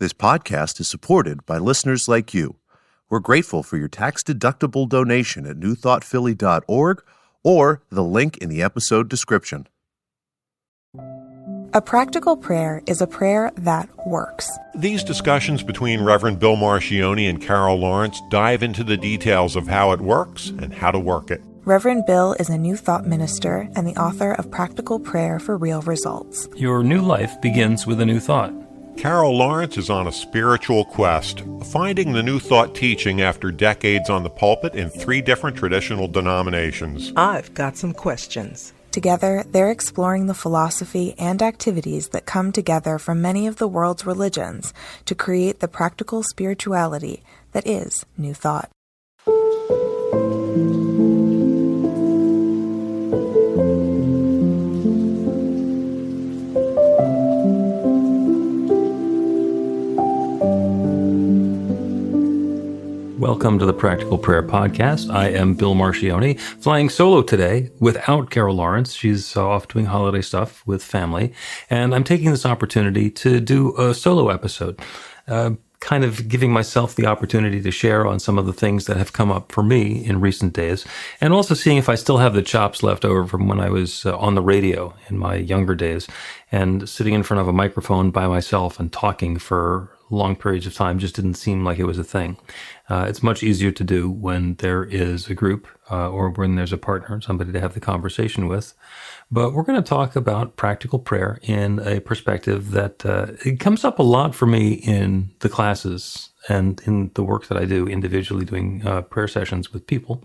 This podcast is supported by listeners like you. We're grateful for your tax-deductible donation at newthoughtphilly.org or the link in the episode description. A practical prayer is a prayer that works. These discussions between Reverend Bill Marcioni and Carol Lawrence dive into the details of how it works and how to work it. Reverend Bill is a New Thought minister and the author of Practical Prayer for Real Results. Your new life begins with a new thought. Carol Lawrence is on a spiritual quest, finding the New Thought teaching after decades on the pulpit in 3 different traditional denominations. I've got some questions. Together, they're exploring the philosophy and activities that come together from many of the world's religions to create the practical spirituality that is New Thought. Welcome to the Practical Prayer Podcast. I am Bill Marcioni, flying solo today without Carol Lawrence. She's off doing holiday stuff with family, and I'm taking this opportunity to do a solo episode, kind of giving myself the opportunity to share on some of the things that have come up for me in recent days, and also seeing if I still have the chops left over from when I was on the radio in my younger days, and sitting in front of a microphone by myself and talking for long periods of time just didn't seem like it was a thing. It's much easier to do when there is a group or when there's a partner, somebody to have the conversation with. But we're going to talk about practical prayer in a perspective that it comes up a lot for me in the classes and in the work that I do individually doing prayer sessions with people.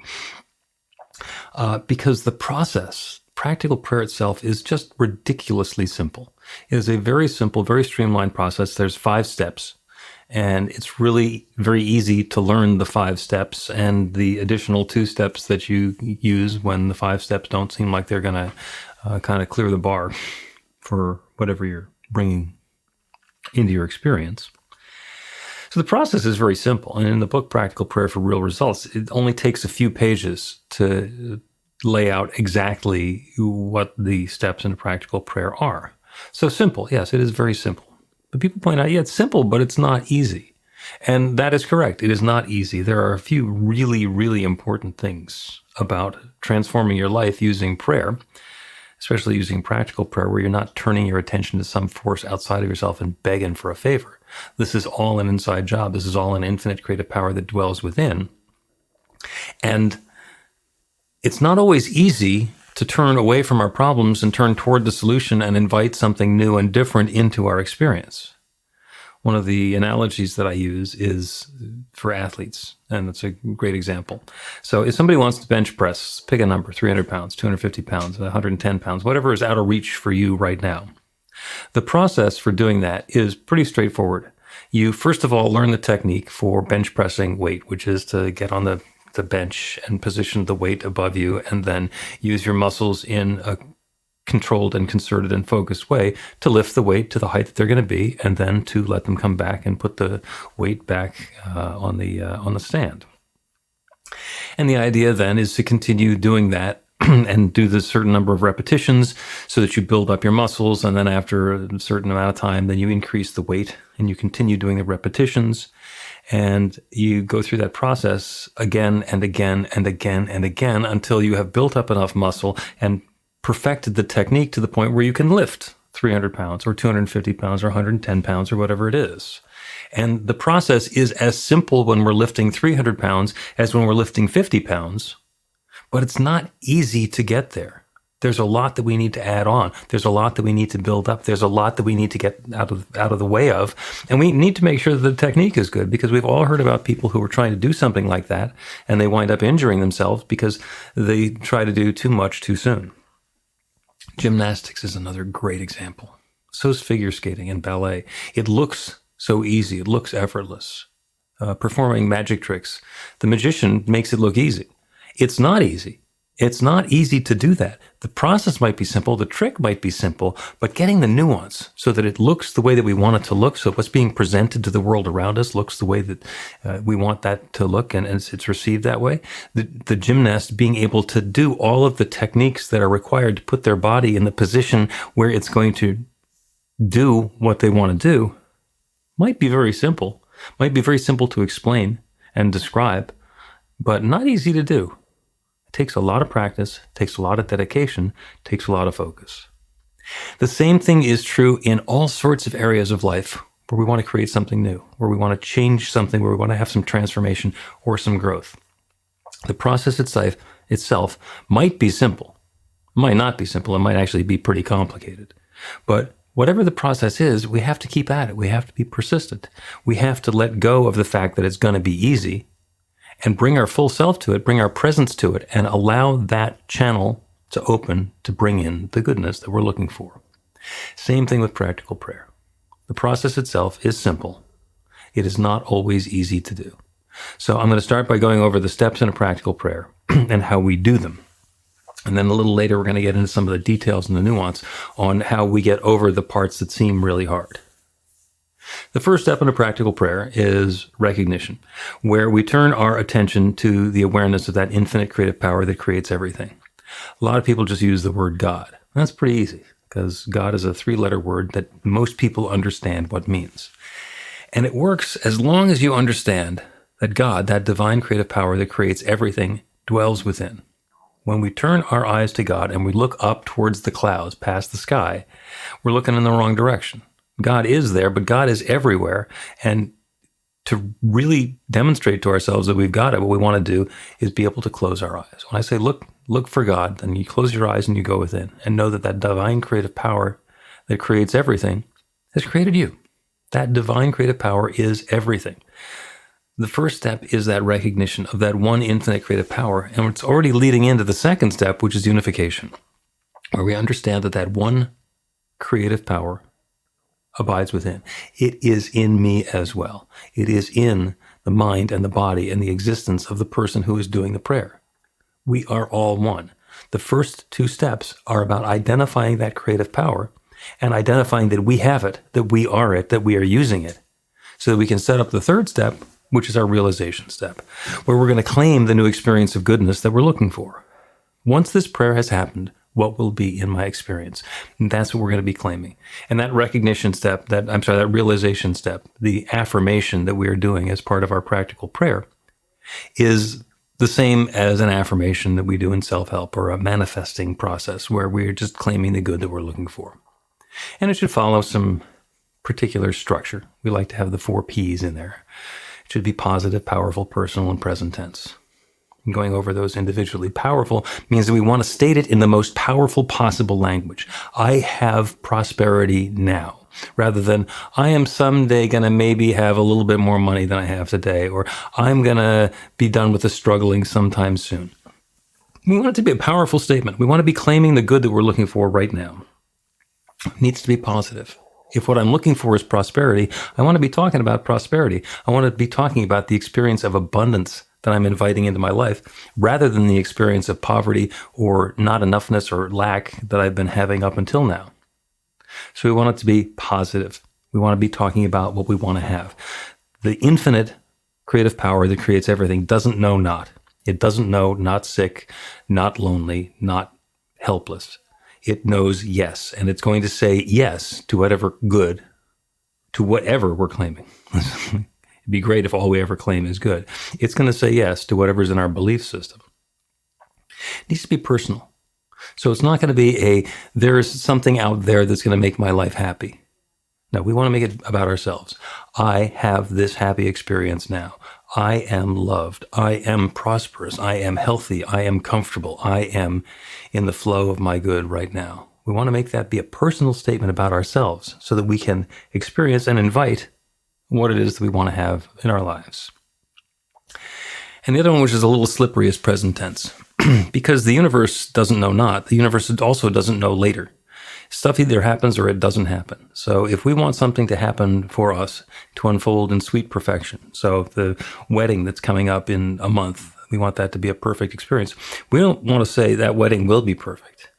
Because the process, practical prayer itself, is just ridiculously simple. It is a very simple, very streamlined process. There's 5 steps. And it's really very easy to learn the 5 steps and the additional 2 steps that you use when the 5 steps don't seem like they're going to kind of clear the bar for whatever you're bringing into your experience. So the process is very simple. And in the book, Practical Prayer for Real Results, it only takes a few pages to lay out exactly what the steps in practical prayer are. So simple. Yes, it is very simple. But people point out, yeah, it's simple, but it's not easy. And that is correct. It is not easy. There are a few really, really important things about transforming your life using prayer, especially using practical prayer, where you're not turning your attention to some force outside of yourself and begging for a favor. This is all an inside job. This is all an infinite creative power that dwells within. And it's not always easy to turn away from our problems and turn toward the solution and invite something new and different into our experience. One of the analogies that I use is for athletes, and it's a great example. So if somebody wants to bench press, pick a number, 300 pounds, 250 pounds, 110 pounds, whatever is out of reach for you right now. The process for doing that is pretty straightforward. You, first of all, learn the technique for bench pressing weight, which is to get on the bench and position the weight above you, and then use your muscles in a controlled and concerted and focused way to lift the weight to the height that they're going to be, and then to let them come back and put the weight back on the stand. And the idea then is to continue doing that and do the certain number of repetitions so that you build up your muscles, and then after a certain amount of time, then you increase the weight and you continue doing the repetitions. And you go through that process again and again and again and again until you have built up enough muscle and perfected the technique to the point where you can lift 300 pounds or 250 pounds or 110 pounds or whatever it is. And the process is as simple when we're lifting 300 pounds as when we're lifting 50 pounds, but it's not easy to get there. There's a lot that we need to add on. There's a lot that we need to build up. There's a lot that we need to get out of the way of. And we need to make sure that the technique is good, because we've all heard about people who are trying to do something like that and they wind up injuring themselves because they try to do too much too soon. Gymnastics is another great example. So is figure skating and ballet. It looks so easy. It looks effortless. Performing magic tricks. The magician makes it look easy. It's not easy. It's not easy to do that. The process might be simple, the trick might be simple, but getting the nuance so that it looks the way that we want it to look, so what's being presented to the world around us looks the way that we want that to look, and it's received that way. The gymnast being able to do all of the techniques that are required to put their body in the position where it's going to do what they want to do Might be very simple, might be very simple to explain and describe, but not easy to do. It takes a lot of practice, takes a lot of dedication, takes a lot of focus. The same thing is true in all sorts of areas of life where we want to create something new, where we want to change something, where we want to have some transformation or some growth. The process itself might be simple, might not be simple, it might actually be pretty complicated. But whatever the process is, we have to keep at it. We have to be persistent. We have to let go of the fact that it's going to be easy and bring our full self to it, bring our presence to it, and allow that channel to open to bring in the goodness that we're looking for. Same thing with practical prayer. The process itself is simple. It is not always easy to do. So I'm going to start by going over the steps in a practical prayer and how we do them. And then a little later, we're going to get into some of the details and the nuance on how we get over the parts that seem really hard. The first step in a practical prayer is recognition, where we turn our attention to the awareness of that infinite creative power that creates everything. A lot of people just use the word God. That's pretty easy, because God is a 3-letter word that most people understand what it means. And it works as long as you understand that God, that divine creative power that creates everything, dwells within. When we turn our eyes to God and we look up towards the clouds, past the sky, we're looking in the wrong direction. God is there, but God is everywhere. And to really demonstrate to ourselves that we've got it, what we want to do is be able to close our eyes. When I say look for God, then you close your eyes and you go within and know that that divine creative power that creates everything has created you. That divine creative power is everything. The first step is that recognition of that one infinite creative power, and it's already leading into the second step, which is unification, where we understand that that one creative power abides within. It is in me as well. It is in the mind and the body and the existence of the person who is doing the prayer. We are all one. The first 2 steps are about identifying that creative power and identifying that we have it, that we are it, that we are using it, so that we can set up the third step, which is our realization step, where we're going to claim the new experience of goodness that we're looking for. Once this prayer has happened, what will be in my experience? And that's what we're going to be claiming. And that recognition step, that realization step, the affirmation that we are doing as part of our practical prayer is the same as an affirmation that we do in self-help or a manifesting process where we're just claiming the good that we're looking for. And it should follow some particular structure. We like to have the 4 P's in there. It should be positive, powerful, personal, and present tense. And going over those individually. Powerful means that we want to state it in the most powerful possible language. I have prosperity now, rather than I am someday going to maybe have a little bit more money than I have today, or I'm going to be done with the struggling sometime soon. We want it to be a powerful statement. We want to be claiming the good that we're looking for right now. It needs to be positive. If what I'm looking for is prosperity, I want to be talking about prosperity. I want to be talking about the experience of abundance that I'm inviting into my life, rather than the experience of poverty or not enoughness or lack that I've been having up until now. So we want it to be positive. We want to be talking about what we want to have. The infinite creative power that creates everything doesn't know not. It doesn't know not sick, not lonely, not helpless. It knows yes, and it's going to say yes to whatever good, to whatever we're claiming. It'd be great if all we ever claim is good. It's going to say yes to whatever's in our belief system. It needs to be personal. So it's not going to be there's something out there that's going to make my life happy. No, we want to make it about ourselves. I have this happy experience now. I am loved. I am prosperous. I am healthy. I am comfortable. I am in the flow of my good right now. We want to make that be a personal statement about ourselves so that we can experience and invite what it is that we want to have in our lives. And the other one, which is a little slippery, is present tense. Because the universe doesn't know not. The universe also doesn't know later. Stuff either happens or it doesn't happen. So if we want something to happen for us to unfold in sweet perfection, so the wedding that's coming up in a month, we want that to be a perfect experience. We don't want to say that wedding will be perfect.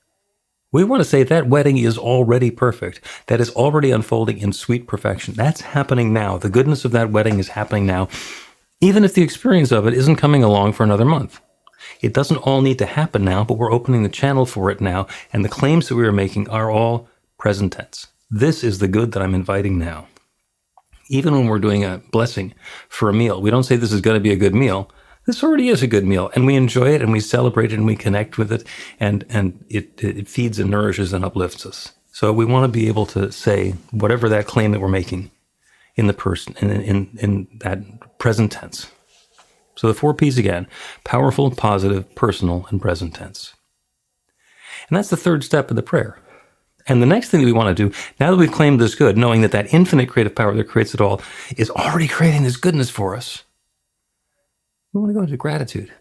We want to say that wedding is already perfect. That is already unfolding in sweet perfection. That's happening now. The goodness of that wedding is happening now, even if the experience of it isn't coming along for another month. It doesn't all need to happen now, but we're opening the channel for it now, and the claims that we are making are all present tense. This is the good that I'm inviting now. Even when we're doing a blessing for a meal, we don't say this is going to be a good meal. This already is a good meal, and we enjoy it, and we celebrate it, and we connect with it, and it feeds and nourishes and uplifts us. So we want to be able to say whatever that claim that we're making in the person, in that present tense. So the 4 P's again: powerful, positive, personal, and present tense. And that's the third step of the prayer. And the next thing that we want to do, now that we've claimed this good, knowing that that infinite creative power that creates it all is already creating this goodness for us, we want to go into gratitude.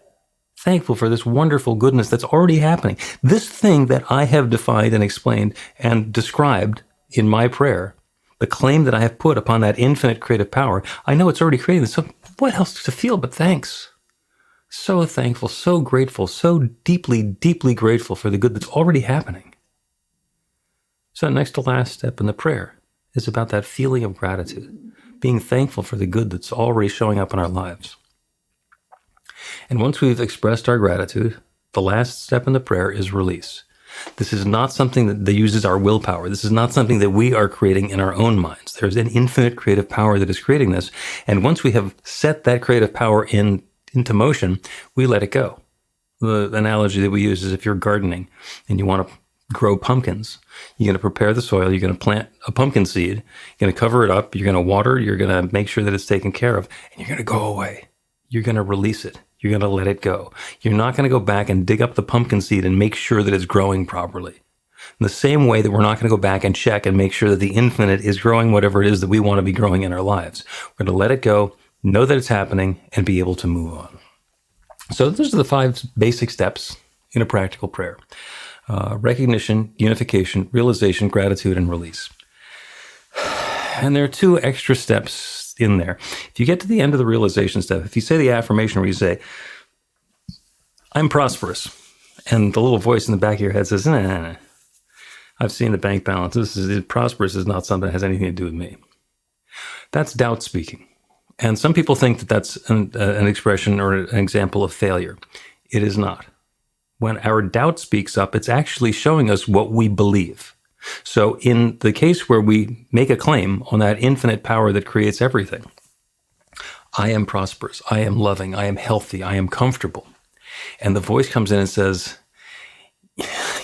Thankful for this wonderful goodness that's already happening. This thing that I have defined and explained and described in my prayer, the claim that I have put upon that infinite creative power, I know it's already creating this. So what else to feel but thanks? So thankful, so grateful, so deeply, deeply grateful for the good that's already happening. So the next to last step in the prayer is about that feeling of gratitude, being thankful for the good that's already showing up in our lives. And once we've expressed our gratitude, the last step in the prayer is release. This is not something that uses our willpower. This is not something that we are creating in our own minds. There's an infinite creative power that is creating this. And once we have set that creative power into motion, we let it go. The analogy that we use is if you're gardening and you want to grow pumpkins, you're going to prepare the soil, you're going to plant a pumpkin seed, you're going to cover it up, you're going to water, you're going to make sure that it's taken care of, and you're going to go away. You're going to release it. You're going to let it go. You're not going to go back and dig up the pumpkin seed and make sure that it's growing properly. In the same way that we're not going to go back and check and make sure that the infinite is growing whatever it is that we want to be growing in our lives. We're going to let it go, know that it's happening, and be able to move on. So those are the 5 basic steps in a practical prayer. Recognition, unification, realization, gratitude, and release. And there are 2 extra steps in there. If you get to the end of the realization step, if you say the affirmation where you say, I'm prosperous, and the little voice in the back of your head says, nah, I've seen the bank balance. Prosperous is not something that has anything to do with me. That's doubt speaking. And some people think that that's an expression or an example of failure. It is not. When our doubt speaks up, it's actually showing us what we believe. So in the case where we make a claim on that infinite power that creates everything, I am prosperous, I am loving, I am healthy, I am comfortable. And the voice comes in and says,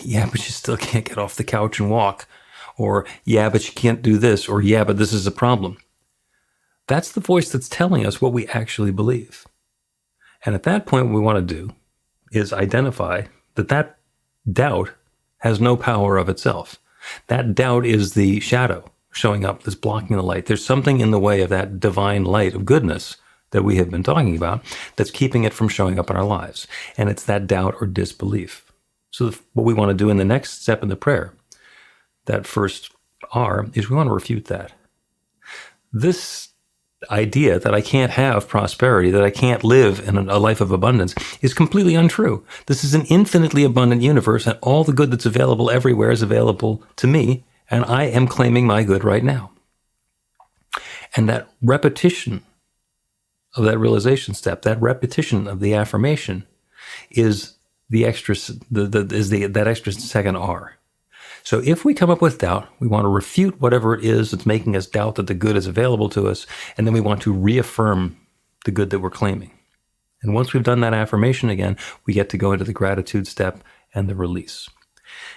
yeah, but you still can't get off the couch and walk. Or, yeah, but you can't do this. Or, yeah, but this is a problem. That's the voice that's telling us what we actually believe. And at that point, what we want to do is identify that that doubt has no power of itself. That doubt is the shadow showing up that's blocking the light. There's something in the way of that divine light of goodness that we have been talking about that's keeping it from showing up in our lives. And it's that doubt or disbelief. So what we want to do in the next step in the prayer, that first R, is we want to refute that. This idea that I can't have prosperity, that I can't live in a life of abundance, is completely untrue. This is an infinitely abundant universe, and all the good that's available everywhere is available to me, and I am claiming my good right now. And that repetition of that realization step, that repetition of the affirmation, is the extra, that extra second R. So if we come up with doubt, we want to refute whatever it is that's making us doubt that the good is available to us, and then we want to reaffirm the good that we're claiming. And once we've done that affirmation again, we get to go into the gratitude step and the release.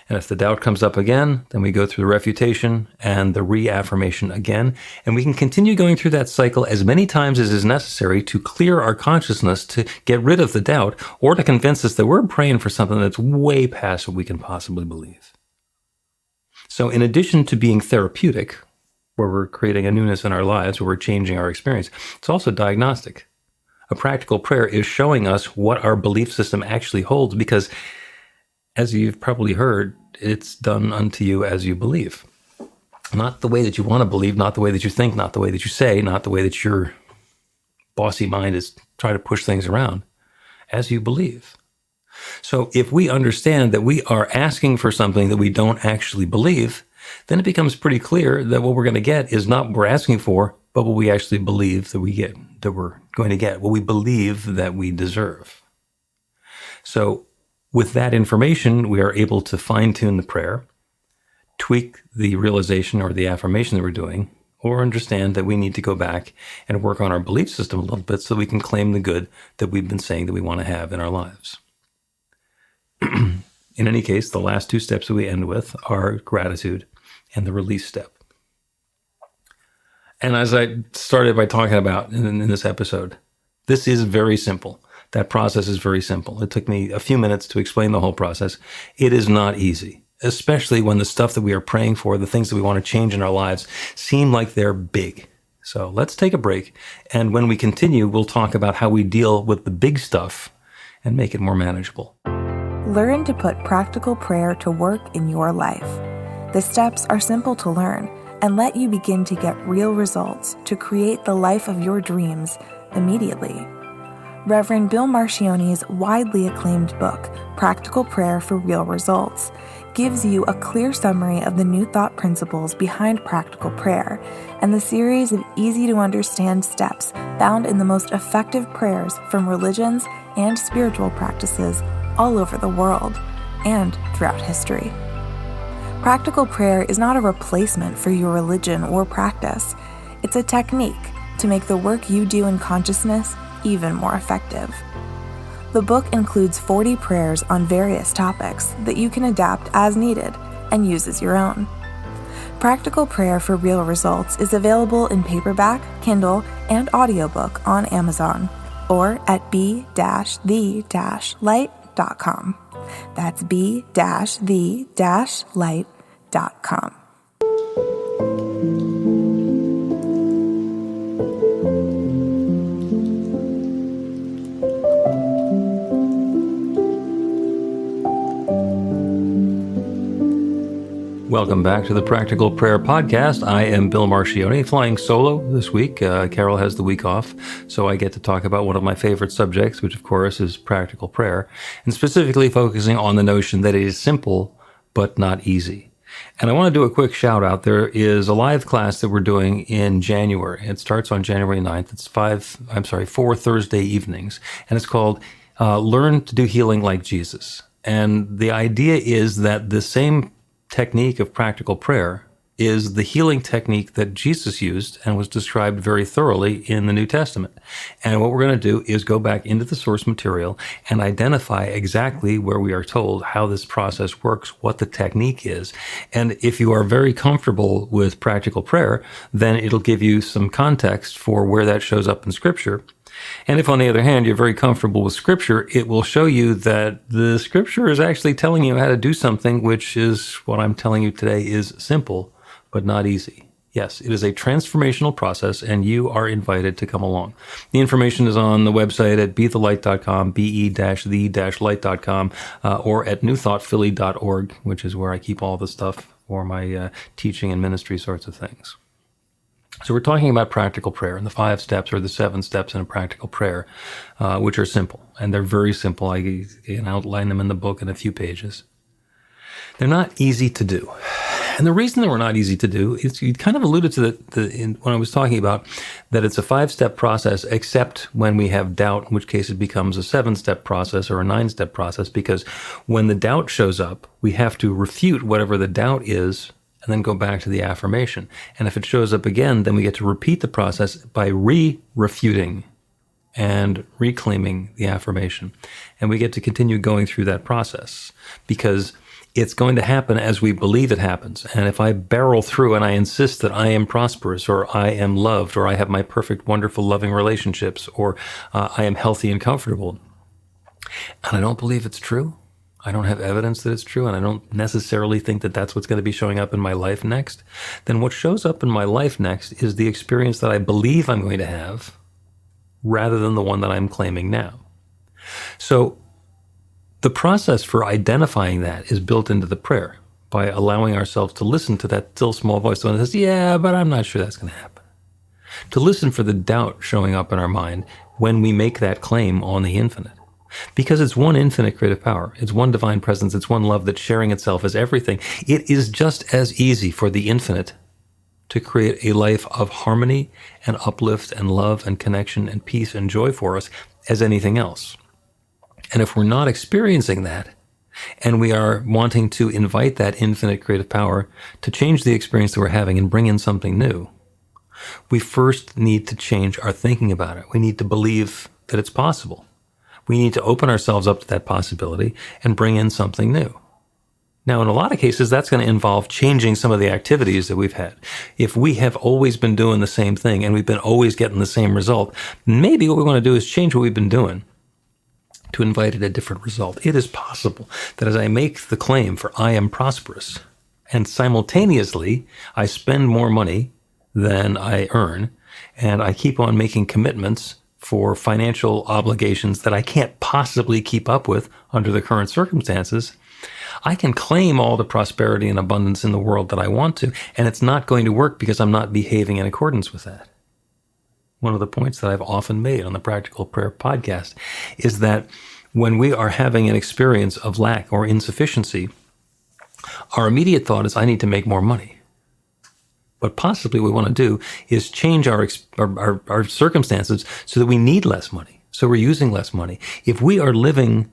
And if the doubt comes up again, then we go through the refutation and the reaffirmation again, and we can continue going through that cycle as many times as is necessary to clear our consciousness, to get rid of the doubt, or to convince us that we're praying for something that's way past what we can possibly believe. So in addition to being therapeutic, where we're creating a newness in our lives, where we're changing our experience, it's also diagnostic. A practical prayer is showing us what our belief system actually holds, because as you've probably heard, it's done unto you as you believe. Not the way that you want to believe, not the way that you think, not the way that you say, not the way that your bossy mind is trying to push things around, as you believe. So if we understand that we are asking for something that we don't actually believe, then it becomes pretty clear that what we're going to get is not what we're asking for, but what we actually believe that we're going to get, what we believe that we deserve. So with that information, we are able to fine-tune the prayer, tweak the realization or the affirmation that we're doing, or understand that we need to go back and work on our belief system a little bit so we can claim the good that we've been saying that we want to have in our lives. In any case, the last two steps that we end with are gratitude and the release step. And as I started by talking about in this episode, this is very simple. That process is very simple. It took me a few minutes to explain the whole process. It is not easy, especially when the stuff that we are praying for, the things that we want to change in our lives, seem like they're big. So let's take a break. And when we continue, we'll talk about how we deal with the big stuff and make it more manageable. Learn to put practical prayer to work in your life. The steps are simple to learn and let you begin to get real results to create the life of your dreams immediately. Reverend Bill Marcione's widely acclaimed book, Practical Prayer for Real Results, gives you a clear summary of the New Thought principles behind practical prayer and the series of easy-to-understand steps found in the most effective prayers from religions and spiritual practices all over the world and throughout history. Practical prayer is not a replacement for your religion or practice. It's a technique to make the work you do in consciousness even more effective. The book includes 40 prayers on various topics that you can adapt as needed and use as your own. Practical Prayer for Real Results is available in paperback, Kindle, and audiobook on Amazon or at b-the-light.com. That's b-the-light.com. Welcome back to the Practical Prayer Podcast. I am Bill Marcione, flying solo this week. Carol has the week off, so I get to talk about one of my favorite subjects, which of course is practical prayer, and specifically focusing on the notion that it is simple but not easy. And I want to do a quick shout out. There is a live class that we're doing in January. It starts on January 9th. It's 4 Thursday evenings, and it's called Learn to Do Healing Like Jesus. And the idea is that the same technique of practical prayer is the healing technique that Jesus used and was described very thoroughly in the New Testament. And what we're going to do is go back into the source material and identify exactly where we are told how this process works, what the technique is. And if you are very comfortable with practical prayer, then it'll give you some context for where that shows up in Scripture. And if, on the other hand, you're very comfortable with Scripture, it will show you that the Scripture is actually telling you how to do something, which is what I'm telling you today is simple, but not easy. Yes, it is a transformational process, and you are invited to come along. The information is on the website at be-the-light.com, be-the-light.com, or at newthoughtphilly.org, which is where I keep all the stuff for my teaching and ministry sorts of things. So we're talking about practical prayer and the 5 steps or the 7 steps in a practical prayer, which are simple. And they're very simple. I can outline them in the book in a few pages. They're not easy to do. And the reason they were not easy to do is you kind of alluded to when I was talking about that it's a 5-step process, except when we have doubt, in which case it becomes a 7-step process or a 9-step process, because when the doubt shows up, we have to refute whatever the doubt is and then go back to the affirmation. And if it shows up again, then we get to repeat the process by refuting and reclaiming the affirmation. And we get to continue going through that process because it's going to happen as we believe it happens. And if I barrel through and I insist that I am prosperous, or I am loved, or I have my perfect, wonderful, loving relationships, or I am healthy and comfortable, and I don't believe it's true, I don't have evidence that it's true, and I don't necessarily think that that's what's going to be showing up in my life next, then what shows up in my life next is the experience that I believe I'm going to have rather than the one that I'm claiming now. So the process for identifying that is built into the prayer by allowing ourselves to listen to that still small voice that says, yeah, but I'm not sure that's going to happen. To listen for the doubt showing up in our mind when we make that claim on the infinite. Because it's one infinite creative power. It's one divine presence. It's one love that's sharing itself as everything. It is just as easy for the infinite to create a life of harmony and uplift and love and connection and peace and joy for us as anything else. And if we're not experiencing that, and we are wanting to invite that infinite creative power to change the experience that we're having and bring in something new, We first need to change our thinking about it. We need to believe that it's possible. We need to open ourselves up to that possibility and bring in something new. Now, in a lot of cases, that's going to involve changing some of the activities that we've had. If we have always been doing the same thing and we've been always getting the same result, maybe what we want to do is change what we've been doing to invite a different result. It is possible that as I make the claim for I am prosperous, and simultaneously I spend more money than I earn, and I keep on making commitments for financial obligations that I can't possibly keep up with under the current circumstances, I can claim all the prosperity and abundance in the world that I want to, and it's not going to work because I'm not behaving in accordance with that. One of the points that I've often made on the Practical Prayer podcast is that when we are having an experience of lack or insufficiency, our immediate thought is, I need to make more money. What possibly we want to do is change our circumstances so that we need less money, so we're using less money. If we are living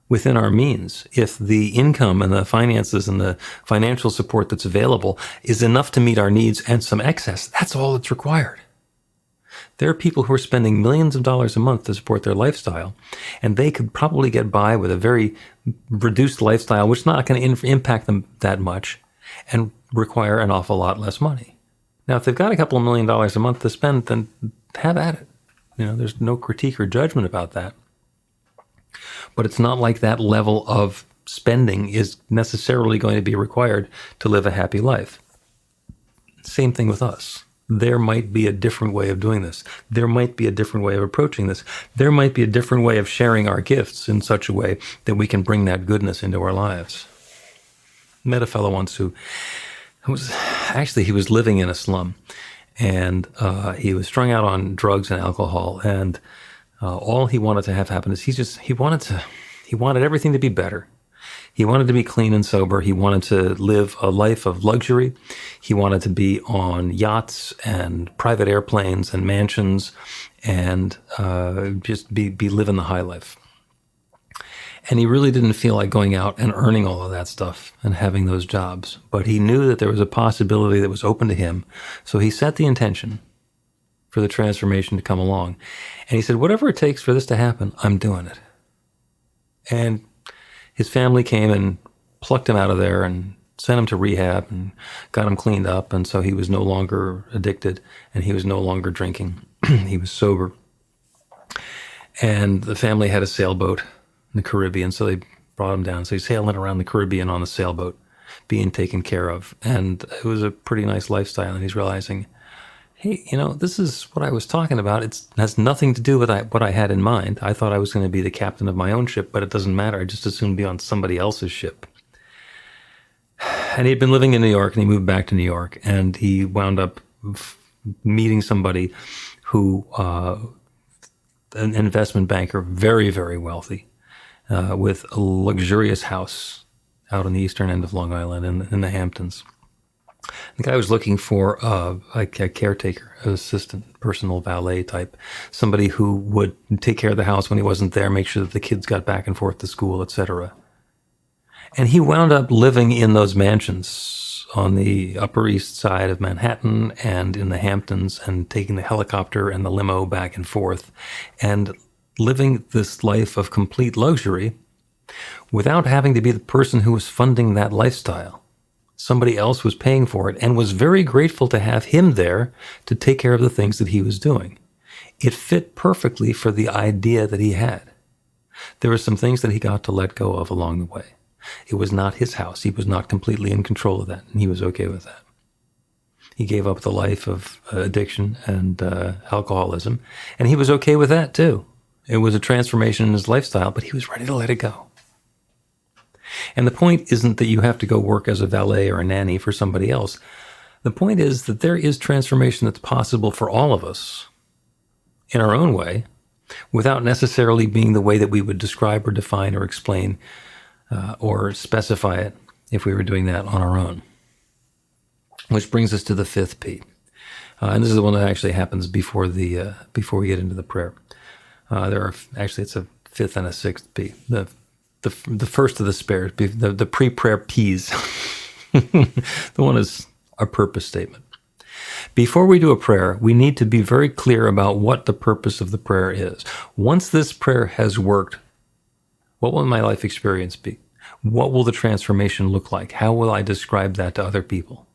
within our means, if the income and the finances and the financial support that's available is enough to meet our needs and some excess, that's all that's required. There are people who are spending millions of dollars a month to support their lifestyle, and they could probably get by with a very reduced lifestyle, which is not going to impact them that much and require an awful lot less money. Now, if they've got a couple of $1 million a month to spend, then have at it. There's no critique or judgment about that. But it's not like that level of spending is necessarily going to be required to live a happy life. Same thing with us. There might be a different way of doing this. There might be a different way of approaching this. There might be a different way of sharing our gifts in such a way that we can bring that goodness into our lives. I met a fellow once he was living in a slum, and he was strung out on drugs and alcohol, and all he wanted to have happen is he wanted everything to be better. He wanted to be clean and sober. He wanted to live a life of luxury. He wanted to be on yachts and private airplanes and mansions and just be living the high life. And he really didn't feel like going out and earning all of that stuff and having those jobs. But he knew that there was a possibility that was open to him. So he set the intention for the transformation to come along. And he said, whatever it takes for this to happen, I'm doing it. And his family came and plucked him out of there and sent him to rehab and got him cleaned up. And so he was no longer addicted and he was no longer drinking. He was sober. And the family had a sailboat in the Caribbean, so they brought him down. So he's sailing around the Caribbean on the sailboat, being taken care of. And it was a pretty nice lifestyle. And he's realizing, hey, this is what I was talking about. It has nothing to do with what I had in mind. I thought I was going to be the captain of my own ship, but it doesn't matter. I just assumed be on somebody else's ship. And he'd been living in New York, and he moved back to New York, and he wound up meeting somebody who, an investment banker, very, very wealthy, with a luxurious house out on the eastern end of Long Island in the Hamptons. The guy was looking for a caretaker, an assistant, personal valet type, somebody who would take care of the house when he wasn't there, make sure that the kids got back and forth to school, etc. And he wound up living in those mansions on the Upper East Side of Manhattan and in the Hamptons, and taking the helicopter and the limo back and forth and living this life of complete luxury without having to be the person who was funding that lifestyle. Somebody else was paying for it and was very grateful to have him there to take care of the things that he was doing. It fit perfectly for the idea that he had. There were some things that he got to let go of along the way. It was not his house. He was not completely in control of that, and he was okay with that. He gave up the life of addiction and alcoholism, and he was okay with that too. It was a transformation in his lifestyle, but he was ready to let it go. And the point isn't that you have to go work as a valet or a nanny for somebody else. The point is that there is transformation that's possible for all of us in our own way, without necessarily being the way that we would describe or define or explain or specify it if we were doing that on our own. Which brings us to the fifth P. And this is the one that actually happens before we get into the prayer. It's a fifth and a sixth P. The first of the spares, the pre-prayer P's. The one is a purpose statement. Before we do a prayer, we need to be very clear about what the purpose of the prayer is. Once this prayer has worked, what will my life experience be? What will the transformation look like? How will I describe that to other people?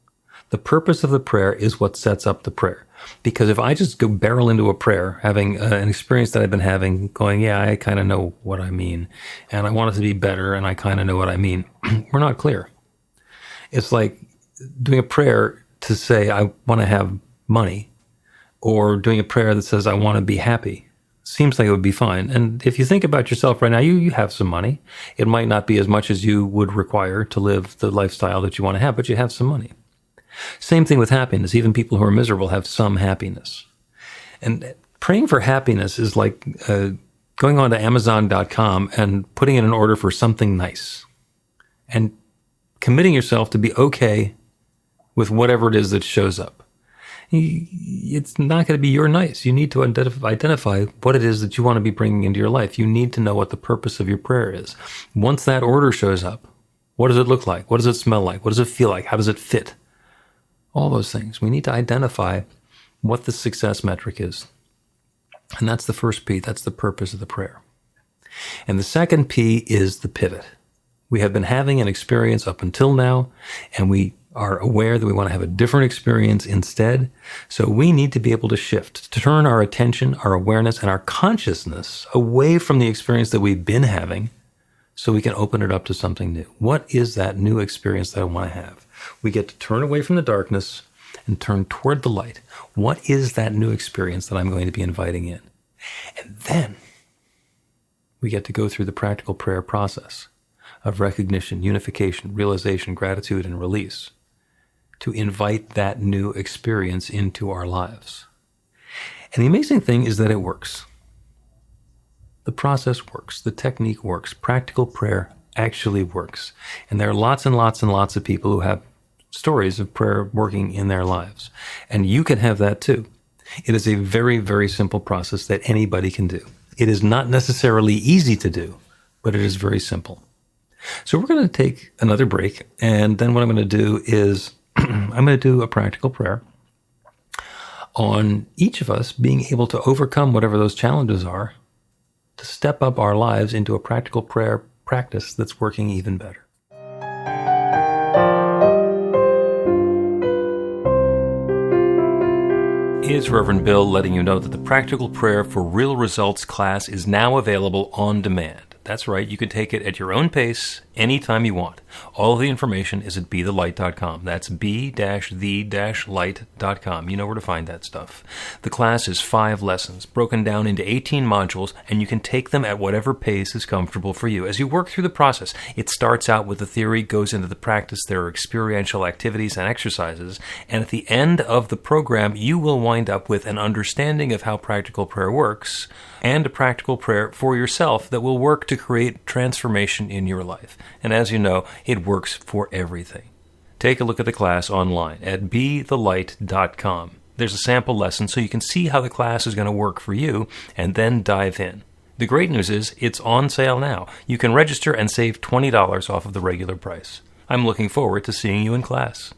The purpose of the prayer is what sets up the prayer. Because if I just go barrel into a prayer, having an experience that I've been having, going, yeah, I kind of know what I mean, and I want it to be better, and I kind of know what I mean, we're not clear. It's like doing a prayer to say, I want to have money, or doing a prayer that says, I want to be happy. Seems like it would be fine. And if you think about yourself right now, you have some money. It might not be as much as you would require to live the lifestyle that you want to have, but you have some money. Same thing with happiness. Even people who are miserable have some happiness. And praying for happiness is like going on to Amazon.com and putting in an order for something nice and committing yourself to be okay with whatever it is that shows up. It's not going to be your nice. You need to identify what it is that you want to be bringing into your life. You need to know what the purpose of your prayer is. Once that order shows up, what does it look like? What does it smell like? What does it feel like? How does it fit? All those things. We need to identify what the success metric is. And that's the first P. That's the purpose of the prayer. And the second P is the pivot. We have been having an experience up until now, and we are aware that we want to have a different experience instead. So we need to be able to shift, to turn our attention, our awareness, and our consciousness away from the experience that we've been having so we can open it up to something new. What is that new experience that I want to have? We get to turn away from the darkness and turn toward the light. What is that new experience that I'm going to be inviting in? And then we get to go through the practical prayer process of recognition, unification, realization, gratitude, and release to invite that new experience into our lives. And the amazing thing is that it works. The process works. The technique works. Practical prayer actually works. And there are lots and lots and lots of people who have stories of prayer working in their lives. And you can have that too. It is a very, very simple process that anybody can do. It is not necessarily easy to do, but it is very simple. So we're going to take another break, and then what I'm going to do is I'm going to do a practical prayer on each of us being able to overcome whatever those challenges are to step up our lives into a practical prayer practice that's working even better. It's Reverend Bill letting you know that the Practical Prayer for Real Results class is now available on demand. That's right, you can take it at your own pace, anytime you want. All of the information is at BeTheLight.com. That's B-the-light.com. You know where to find that stuff. The class is 5 lessons, broken down into 18 modules, and you can take them at whatever pace is comfortable for you. As you work through the process, it starts out with the theory, goes into the practice, there are experiential activities and exercises, and at the end of the program, you will wind up with an understanding of how practical prayer works, and a practical prayer for yourself that will work to create transformation in your life. And as you know, it works for everything. Take a look at the class online at BeTheLight.com. There's a sample lesson so you can see how the class is going to work for you, and then dive in. The great news is it's on sale now. You can register and save $20 off of the regular price. I'm looking forward to seeing you in class.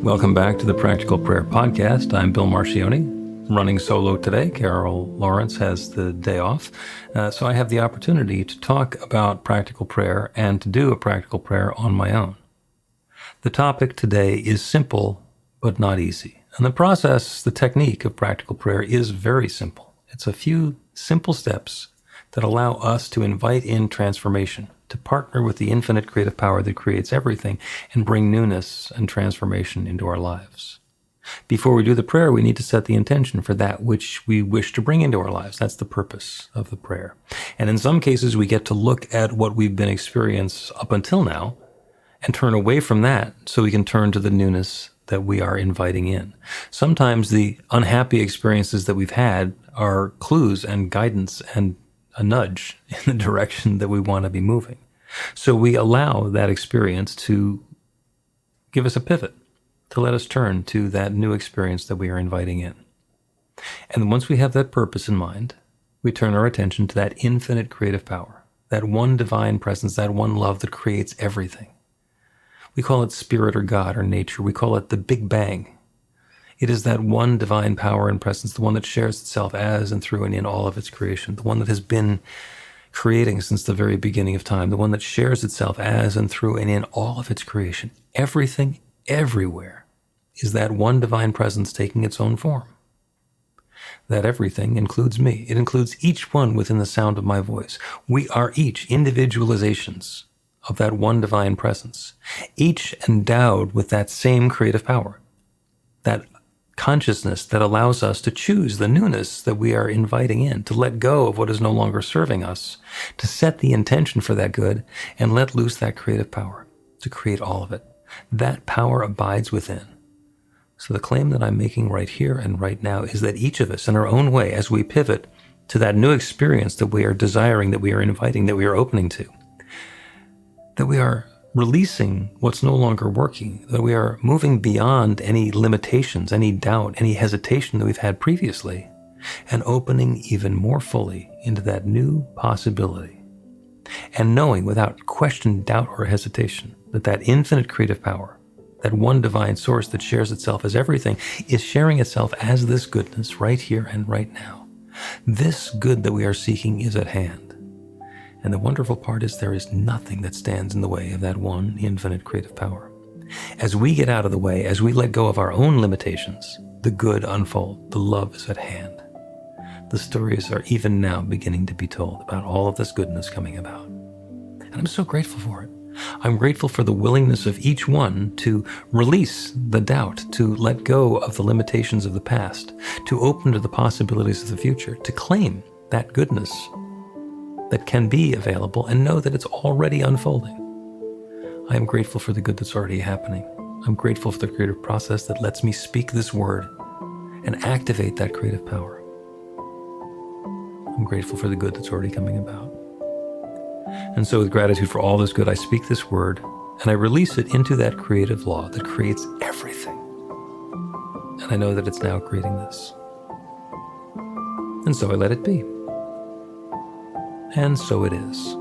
Welcome back to the Practical Prayer Podcast. I'm Bill Marcioni, running solo today. Carol Lawrence has the day off, so I have the opportunity to talk about practical prayer and to do a practical prayer on my own. The topic today is simple, but not easy. And the process, the technique of practical prayer is very simple. It's a few simple steps that allow us to invite in transformation, to partner with the infinite creative power that creates everything and bring newness and transformation into our lives. Before we do the prayer, we need to set the intention for that which we wish to bring into our lives. That's the purpose of the prayer. And in some cases, we get to look at what we've been experiencing up until now and turn away from that so we can turn to the newness that we are inviting in. Sometimes the unhappy experiences that we've had are clues and guidance and a nudge in the direction that we want to be moving. So we allow that experience to give us a pivot, to let us turn to that new experience that we are inviting in. And once we have that purpose in mind, we turn our attention to that infinite creative power, that one divine presence, that one love that creates everything. We call it spirit or God or nature. We call it the Big Bang. It is that one divine power and presence, the one that shares itself as and through and in all of its creation, the one that has been creating since the very beginning of time, the one that shares itself as and through and in all of its creation. Everything, everywhere, is that one divine presence taking its own form. That everything includes me. It includes each one within the sound of my voice. We are each individualizations of that one divine presence, each endowed with that same creative power, that consciousness that allows us to choose the newness that we are inviting in, to let go of what is no longer serving us, to set the intention for that good, and let loose that creative power to create all of it. That power abides within. So the claim that I'm making right here and right now is that each of us, in our own way, as we pivot to that new experience that we are desiring, that we are inviting, that we are opening to, that we are releasing what's no longer working, that we are moving beyond any limitations, any doubt, any hesitation that we've had previously, and opening even more fully into that new possibility. And knowing without question, doubt, or hesitation that that infinite creative power, that one divine source that shares itself as everything, is sharing itself as this goodness right here and right now. This good that we are seeking is at hand. And the wonderful part is there is nothing that stands in the way of that one infinite creative power. As we get out of the way, as we let go of our own limitations, the good unfold, the love is at hand. The stories are even now beginning to be told about all of this goodness coming about. And I'm so grateful for it. I'm grateful for the willingness of each one to release the doubt, to let go of the limitations of the past, to open to the possibilities of the future, to claim that goodness that can be available and know that it's already unfolding. I am grateful for the good that's already happening. I'm grateful for the creative process that lets me speak this word and activate that creative power. I'm grateful for the good that's already coming about. And so with gratitude for all this good, I speak this word and I release it into that creative law that creates everything. And I know that it's now creating this. And so I let it be. And so it is.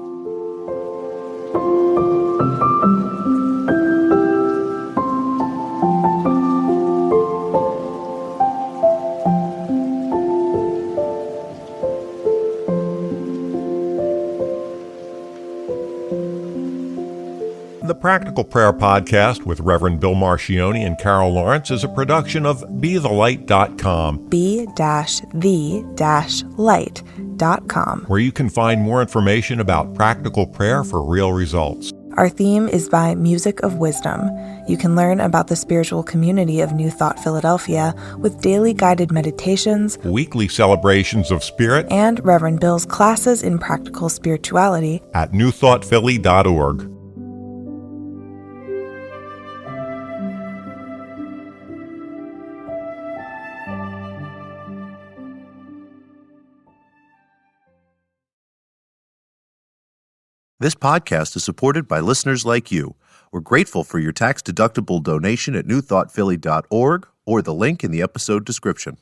The Practical Prayer Podcast with Reverend Bill Marcioni and Carol Lawrence is a production of BeTheLight.com. be-the-light.com, where you can find more information about practical prayer for real results. Our theme is by Music of Wisdom. You can learn about the spiritual community of New Thought Philadelphia with daily guided meditations, Weekly celebrations of spirit, and Reverend Bill's classes in practical spirituality at newthoughtphilly.org. This podcast is supported by listeners like you. We're grateful for your tax-deductible donation at newthoughtphilly.org or the link in the episode description.